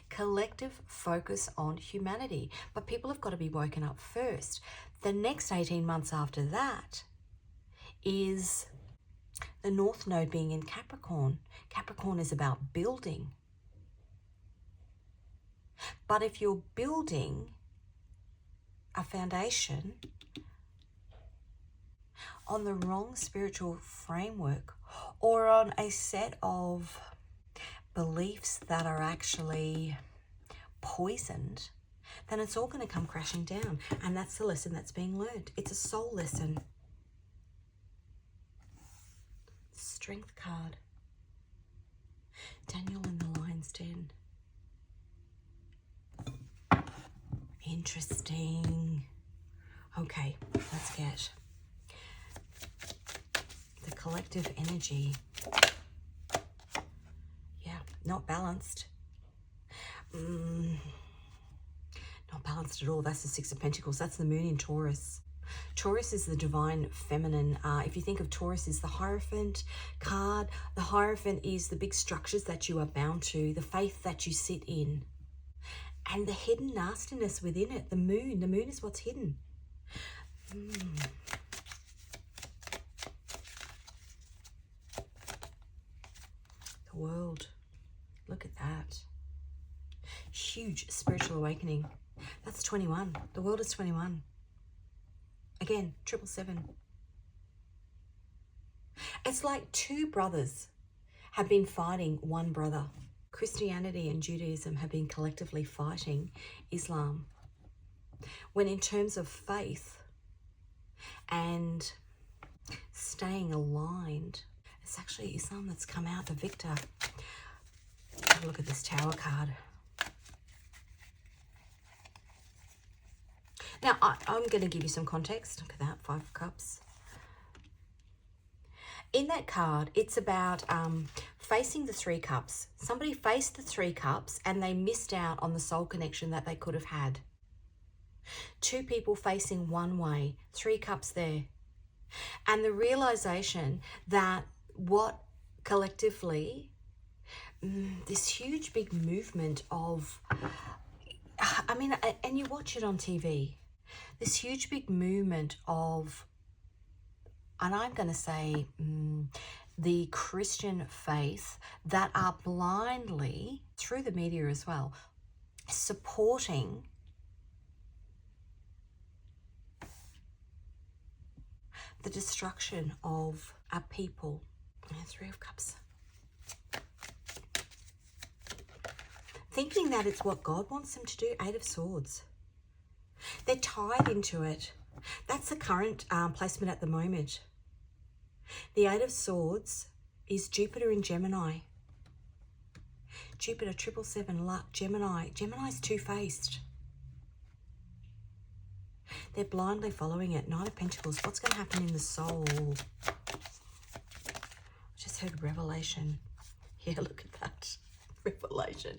Collective focus on humanity. But people have got to be woken up first. The next 18 months after that is the North Node being in Capricorn. Capricorn is about building. But if you're building a foundation on the wrong spiritual framework, or on a set of beliefs that are actually poisoned, then it's all going to come crashing down. And that's the lesson that's being learned. It's a soul lesson. Strength card. Daniel in the Lion's Den. Interesting. Okay, let's get the collective energy. Yeah, not balanced. Not balanced at all. That's the Six of Pentacles. That's the Moon in Taurus. Taurus is the divine feminine. If you think of Taurus as the Hierophant card, the Hierophant is the big structures that you are bound to, the faith that you sit in, and the hidden nastiness within it. The moon is what's hidden. The world, look at that. Huge spiritual awakening. That's 21. The world is 21. Again, 777. It's like two brothers have been fighting one brother. Christianity and Judaism have been collectively fighting Islam. When in terms of faith and staying aligned, it's actually Islam that's come out the victor. Have a look at this Tower card. Now, I'm going to give you some context. Look at that, Five of Cups. In that card, it's about facing the Three Cups. Somebody faced the Three Cups and they missed out on the soul connection that they could have had. Two people facing one way, Three Cups there. And the realization that what collectively, this huge big movement of, I mean, and you watch it on TV, this huge big movement of, and I'm going to say the Christian faith that are blindly, through the media as well, supporting the destruction of our people. Three of Cups. Thinking that it's what God wants them to do. Eight of Swords. They're tied into it. That's the current placement at the moment. The Eight of Swords is Jupiter in Gemini. Jupiter, 777, luck, Gemini. Gemini's two-faced. They're blindly following it. Nine of Pentacles. What's going to happen in the soul? Just heard revelation. Yeah, look at that. Revelation.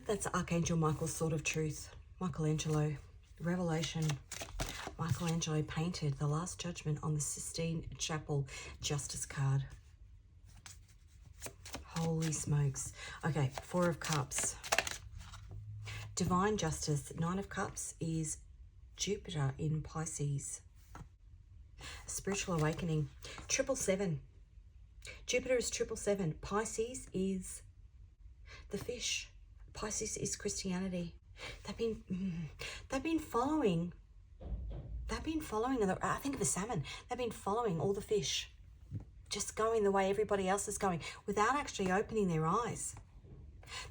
That's Archangel Michael's sword of truth. Michaelangelo. Revelation. Michaelangelo painted the Last Judgement on the Sistine Chapel Justice card. Holy smokes. Okay, Four of Cups. Divine Justice. Nine of Cups is Jupiter in Pisces. Spiritual Awakening. 777. Jupiter is 777. Pisces is the fish. Pisces is Christianity. They've been following. I think of a salmon. They've been following all the fish, just going the way everybody else is going, without actually opening their eyes.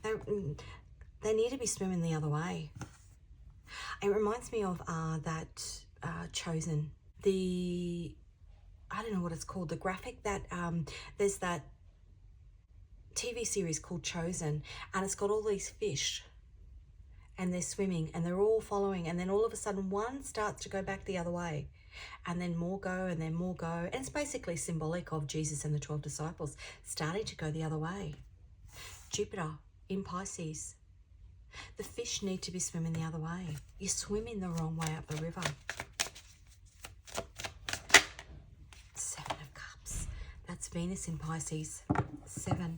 They need to be swimming the other way. It reminds me of that Chosen. I don't know what it's called. The graphic that there's that TV series called Chosen, and it's got all these fish. And they're swimming and they're all following, and then all of a sudden one starts to go back the other way, and then more go and then more go. And it's basically symbolic of Jesus and the 12 disciples starting to go the other way. Jupiter in Pisces. The fish need to be swimming the other way. You're swimming the wrong way up the river. Seven of Cups. That's Venus in Pisces. 7.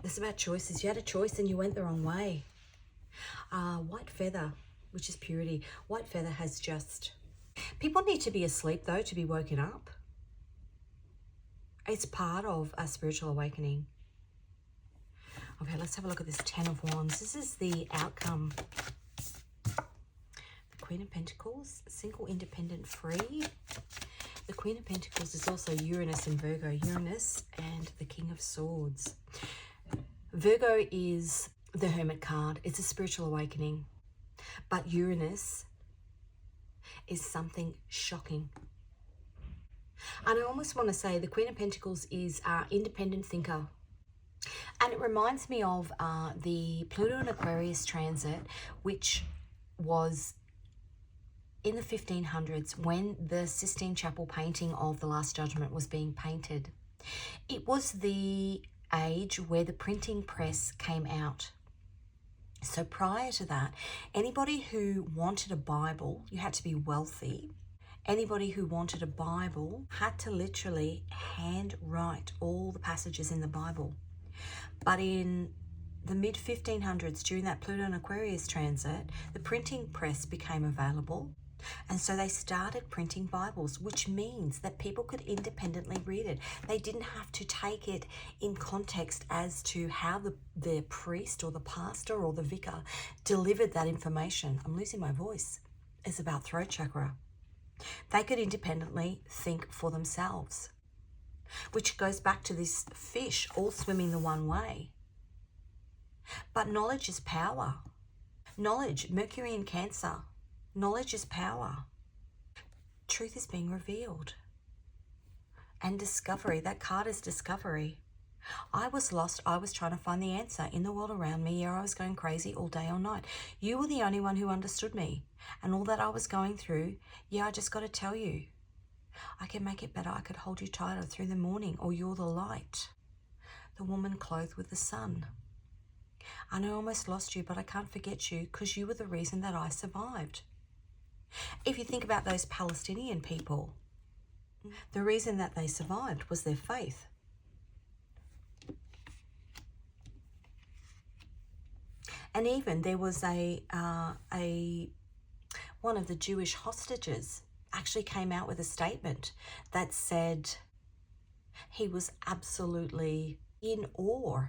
It's about choices. You had a choice and you went the wrong way. White feather, which is purity. White feather has just... People need to be asleep, though, to be woken up. It's part of a spiritual awakening. Okay, let's have a look at this 10 of Wands. This is the outcome. The Queen of Pentacles, single, independent, free. The Queen of Pentacles is also Uranus and Virgo. Uranus and the King of Swords. Virgo is the Hermit card. It's a spiritual awakening. But Uranus is something shocking. And I almost want to say the Queen of Pentacles is an independent thinker. And it reminds me of the Pluto and Aquarius transit, which was in the 1500s when the Sistine Chapel painting of the Last Judgement was being painted. It was the age where the printing press came out. So prior to that, anybody who wanted a Bible, you had to be wealthy. Anybody who wanted a Bible had to literally handwrite all the passages in the Bible. But in the mid-1500s, during that Pluto and Aquarius transit, the printing press became available. And so they started printing Bibles, which means that people could independently read it. They didn't have to take it in context as to how the priest or the pastor or the vicar delivered that information. I'm losing my voice. It's about throat chakra. They could independently think for themselves, which goes back to this fish all swimming the one way. But knowledge is power. Knowledge, Mercury in Cancer. Knowledge is power. Truth is being revealed. And discovery. That card is discovery. I was lost. I was trying to find the answer in the world around me. Yeah, I was going crazy all day, all night. You were the only one who understood me. And all that I was going through, yeah, I just got to tell you. I can make it better. I could hold you tighter through the morning, or you're the light. The woman clothed with the sun. And I almost lost you, but I can't forget you because you were the reason that I survived. If you think about those Palestinian people, the reason that they survived was their faith. And even there was one of the Jewish hostages actually came out with a statement that said he was absolutely in awe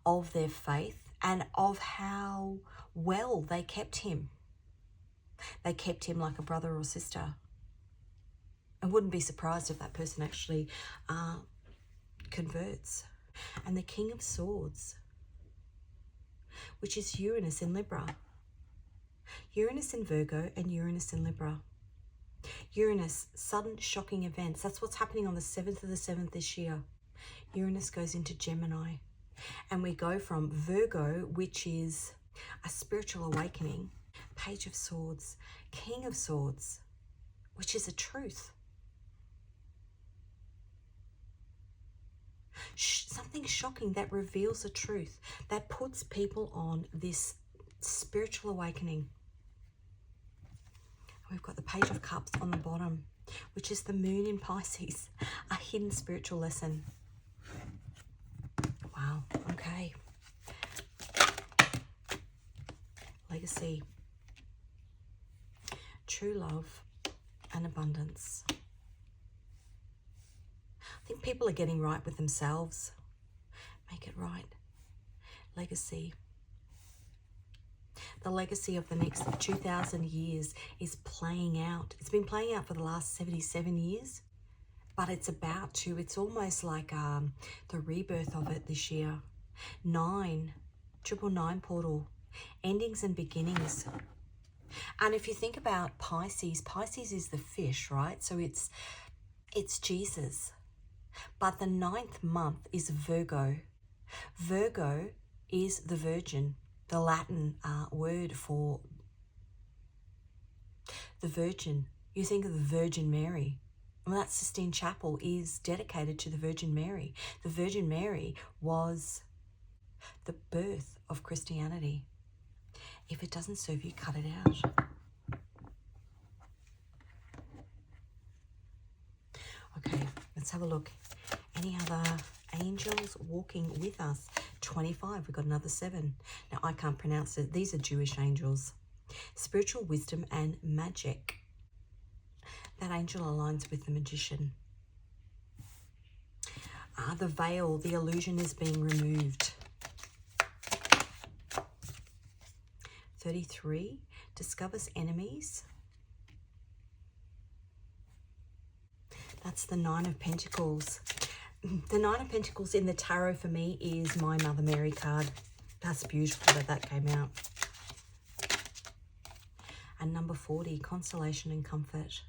of their faith and of how well they kept him. They kept him like a brother or sister. I wouldn't be surprised if that person actually converts. And the King of Swords, which is Uranus in Libra. Uranus in Virgo and Uranus in Libra. Uranus, sudden shocking events. That's what's happening on the 7th of the 7th this year. Uranus goes into Gemini. And we go from Virgo, which is a spiritual awakening, Page of Swords, King of Swords, which is a truth. Something shocking that reveals a truth, that puts people on this spiritual awakening. We've got the Page of Cups on the bottom, which is the moon in Pisces, a hidden spiritual lesson. Wow, okay. Legacy, true love and abundance. I think people are getting right with themselves. Make it right. Legacy. The legacy of the next 2,000 years is playing out. It's been playing out for the last 77 years, but it's about to. It's almost like the rebirth of it this year. 999 portal, endings and beginnings. And if you think about Pisces, Pisces is the fish, right? So it's Jesus. But the 9th month is Virgo. Virgo is the Virgin, the Latin word for the Virgin. You think of the Virgin Mary. Well, that Sistine Chapel is dedicated to the Virgin Mary. The Virgin Mary was the birth of Christianity. If it doesn't serve you, cut it out. Okay, let's have a look. Any other angels walking with us? 25, we've got another 7. Now, I can't pronounce it. These are Jewish angels. Spiritual wisdom and magic. That angel aligns with the magician. The veil, the illusion is being removed. 33, discovers enemies. That's the 9 of Pentacles. The 9 of Pentacles in the tarot for me is my Mother Mary card. That's beautiful that came out. And number 40, consolation and comfort.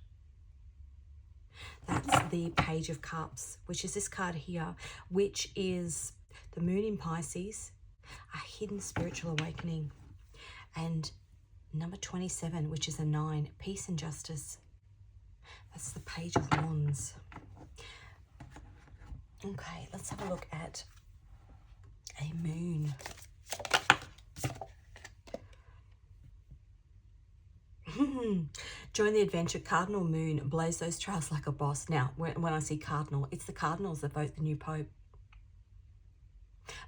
That's the Page of Cups, which is this card here, which is the moon in Pisces, a hidden spiritual awakening. And number 27, which is a 9, peace and justice. That's the Page of Wands. Okay, let's have a look at a moon. Join the adventure. Cardinal moon, blaze those trails like a boss. Now, when I see cardinal, it's the cardinals that vote the new pope.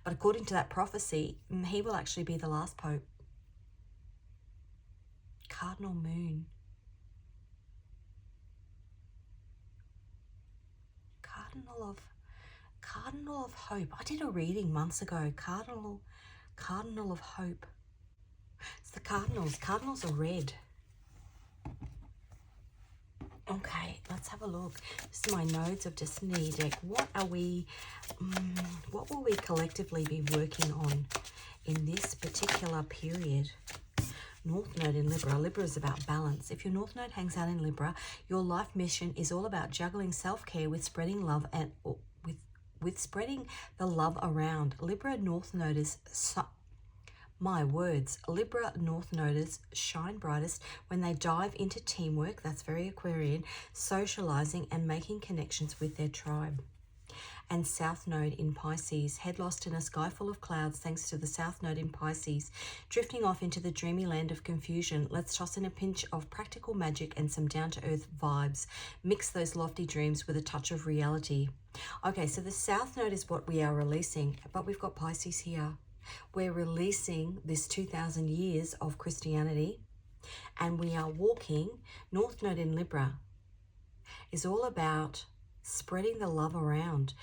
But according to that prophecy, he will actually be the last pope. Cardinal moon. Cardinal of hope. I did a reading months ago. Cardinal of hope. It's the cardinals. Cardinals are red. Okay, let's have a look. This is my Nodes of Destiny deck. What will we collectively be working on in this particular period? North Node in Libra. Libra is about balance. If your North Node hangs out in Libra, your life mission is all about juggling self-care with spreading love and with spreading the love around. Libra North Noders, my words, Libra North Noders shine brightest when they dive into teamwork. That's very Aquarian, socializing and making connections with their tribe. And South Node in Pisces, head lost in a sky full of clouds thanks to the South Node in Pisces, drifting off into the dreamy land of confusion. Let's toss in a pinch of practical magic and some down-to-earth vibes. Mix those lofty dreams with a touch of reality. Okay, so the South Node is what we are releasing, but we've got Pisces here. We're releasing this 2,000 years of Christianity, and we are walking. North Node in Libra is all about spreading the love around.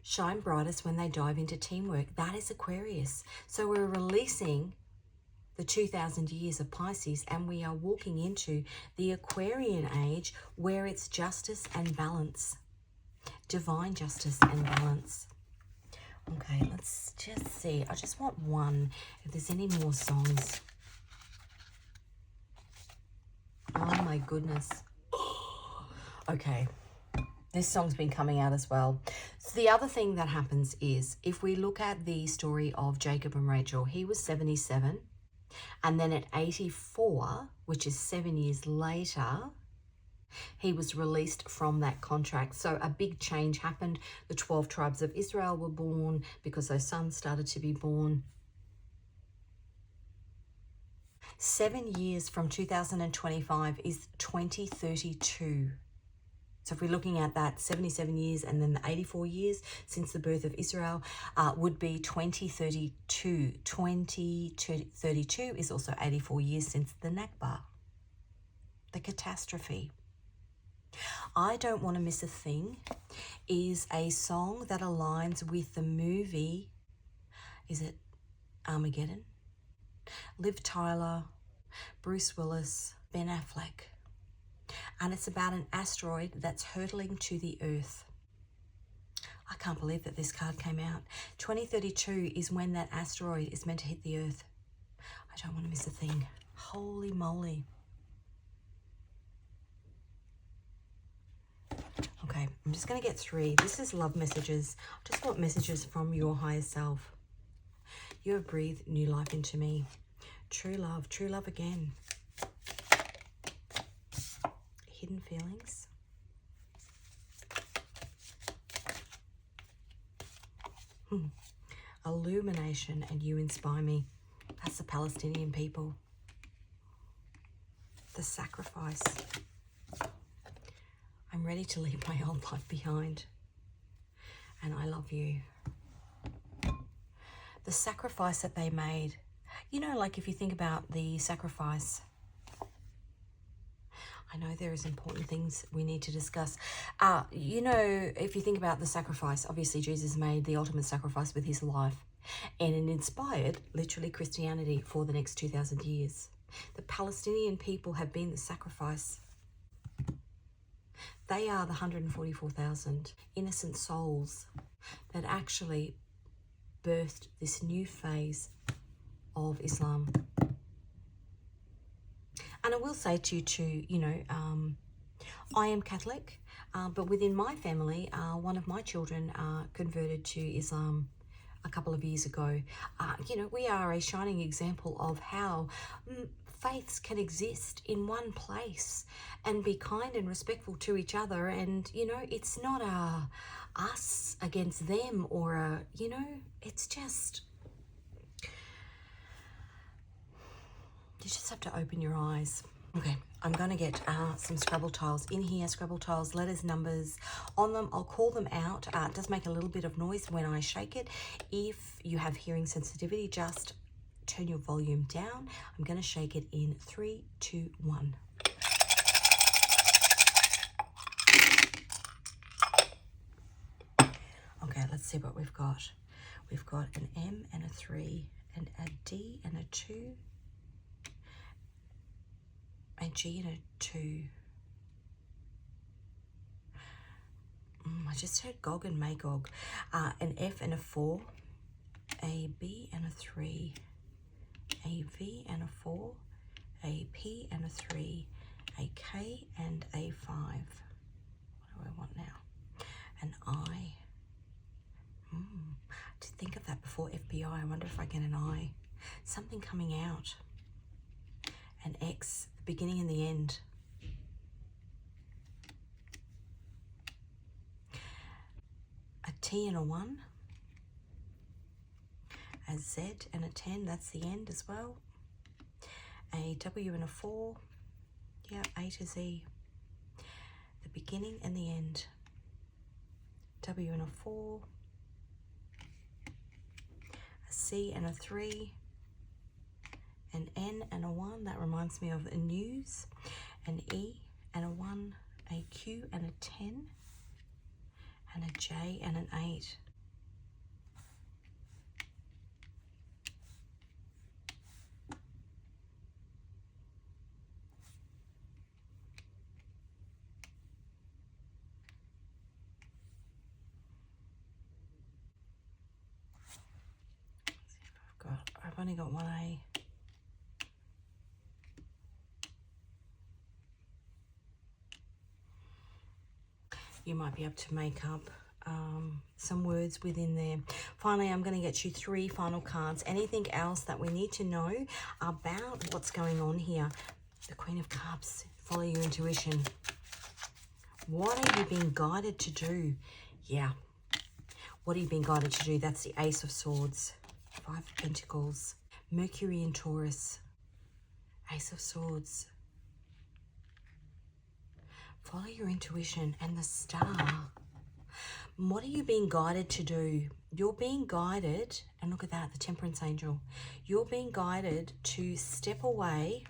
Shine brightest when they dive into teamwork. That is Aquarius. So we're releasing the 2,000 years of Pisces, and we are walking into the Aquarian age where it's justice and balance. Divine justice and balance. Okay, let's just see. I just want one, if there's any more songs. Oh my goodness. Okay. This song's been coming out as well. So the other thing that happens is, if we look at the story of Jacob and Rachel, he was 77. And then at 84, which is 7 years later, he was released from that contract. So a big change happened. The 12 tribes of Israel were born because those sons started to be born. 7 years from 2025 is 2032. So if we're looking at that 77 years and then the 84 years since the birth of Israel would be 2032. 2032 is also 84 years since the Nakba, the catastrophe. I Don't Want to Miss a Thing is a song that aligns with the movie, is it Armageddon? Liv Tyler, Bruce Willis, Ben Affleck. And it's about an asteroid that's hurtling to the Earth. I can't believe that this card came out. 2032 is when that asteroid is meant to hit the Earth. I don't want to miss a thing. Holy moly. Okay, I'm just going to get 3. This is love messages. I just want messages from your higher self. You have breathed new life into me. True love again. Hidden feelings. Illumination, and you inspire me. That's the Palestinian people. The sacrifice. I'm ready to leave my old life behind. And I love you. The sacrifice that they made. You know, like if you think about the sacrifice, I know there is important things we need to discuss. You know, if you think about the sacrifice, obviously Jesus made the ultimate sacrifice with his life, and it inspired literally Christianity for the next 2,000 years. The Palestinian people have been the sacrifice. They are the 144,000 innocent souls that actually birthed this new phase of Islam. And I will say to you too, you know, I am Catholic, but within my family, one of my children converted to Islam a couple of years ago. You know, we are a shining example of how faiths can exist in one place and be kind and respectful to each other. And, you know, it's not us against them or, you know, it's just... You just have to open your eyes. Okay, I'm going to get some Scrabble tiles in here. Scrabble tiles, letters, numbers on them. I'll call them out. It does make a little bit of noise when I shake it. If you have hearing sensitivity, just turn your volume down. I'm going to shake it in 3, 2, 1. Okay, let's see what we've got. We've got an M and a 3 and a D and a 2. A G and a 2. I just heard Gog and Magog. An F and a 4. A B and a 3. A V and a 4. A P and a 3. A K and a 5. What do I want now? An I. I did think of that before, FBI. I wonder if I get an I. Something coming out. An X, the beginning and the end. A T and a 1. A Z and a 10, that's the end as well. A W and a 4. Yeah, A to Z. The beginning and the end. W and a 4. A C and a 3. An N and a 1, that reminds me of the news. An E and a 1, a Q and a 10, and a J and an 8. Let's see if I've only got one A. You might be able to make up some words within there. Finally, I'm going to get you 3 final cards. Anything else that we need to know about what's going on here? The Queen of Cups. Follow your intuition. What are you being guided to do? Yeah. What are you being guided to do? That's the Ace of Swords. 5 of Pentacles. Mercury in Taurus. Ace of Swords. Follow your intuition and the Star. What are you being guided to do? You're being guided, and look at that, the Temperance Angel. You're being guided to step away.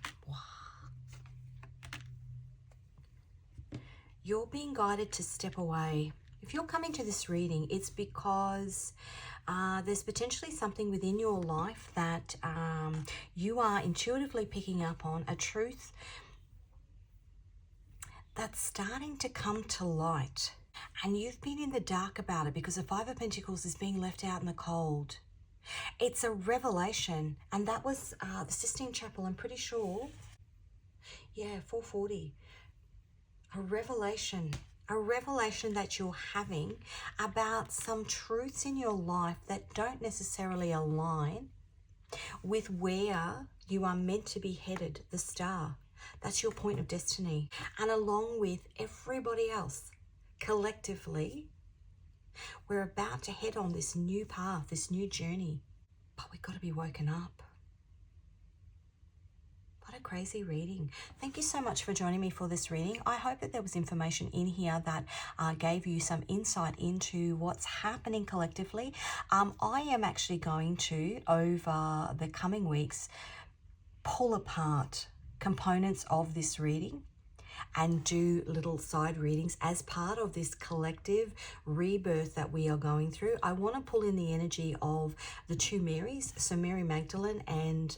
You're being guided to step away. If you're coming to this reading, it's because there's potentially something within your life that you are intuitively picking up on, a truth that's starting to come to light. And you've been in the dark about it because the Five of Pentacles is being left out in the cold. It's a revelation. And that was the Sistine Chapel, I'm pretty sure. Yeah, 440. A revelation that you're having about some truths in your life that don't necessarily align with where you are meant to be headed, the Star. That's your point of destiny. And along with everybody else, collectively, we're about to head on this new path, this new journey. But we've got to be woken up. What a crazy reading. Thank you so much for joining me for this reading. I hope that there was information in here that gave you some insight into what's happening collectively. I am actually going to, over the coming weeks, pull apart components of this reading and do little side readings as part of this collective rebirth that we are going through. I want to pull in the energy of the two Marys, so Mary Magdalene and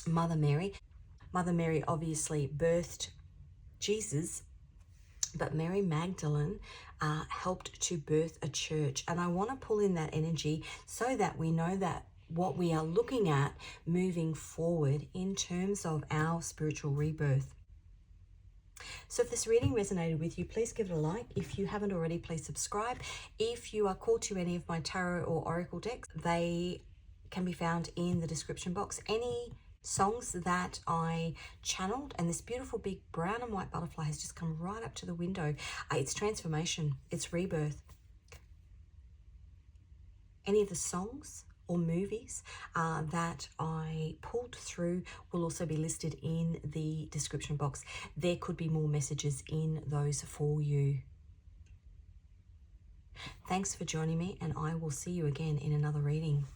Mother Mary. Mother Mary obviously birthed Jesus, but Mary Magdalene helped to birth a church. And I want to pull in that energy so that we know that what we are looking at moving forward in terms of our spiritual rebirth. So if this reading resonated with you, please give it a like. If you haven't already, please subscribe. If you are called to any of my tarot or oracle decks, they can be found in the description box. Any songs that I channeled, and this beautiful big brown and white butterfly has just come right up to the window. It's transformation, it's rebirth. Any of the songs or movies that I pulled through will also be listed in the description box. There could be more messages in those for you. Thanks for joining me, and I will see you again in another reading.